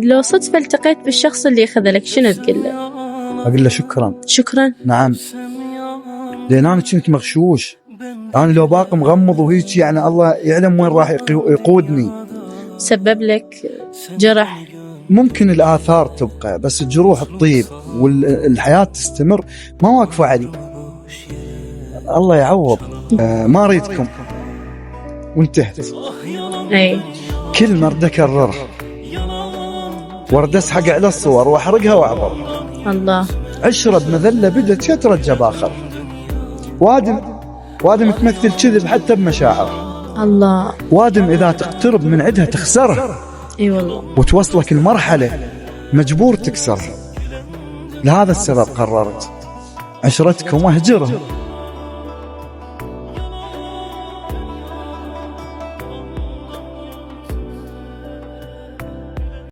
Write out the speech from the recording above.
لو صدفة التقيت بالشخص اللي أخذلك شنو تقول له؟ أقول له شكرا. شكرا. نعم، لأن أنا كنت مغشوش، أنا لو باقي مغمض وهيك يعني الله يعلم وين راح يقودني. سبب لك جرح؟ ممكن الآثار تبقى بس الجروح تطيب والحياة تستمر، ما واقفة علي. الله يعوض. ما أريدكم وانتهت. أي كل مرة أكررها وردس حق على الصور وأحرقها وأعبر. الله. عشرة بمذلة بدت شترة جباخر، وادم تمثل كذب حتى بمشاعر. الله. وادم إذا تقترب من عدها تخسرها. اي والله. وتوصلك المرحلة مجبور تكسرها. لهذا السبب قررت عشرتكم واهجرها.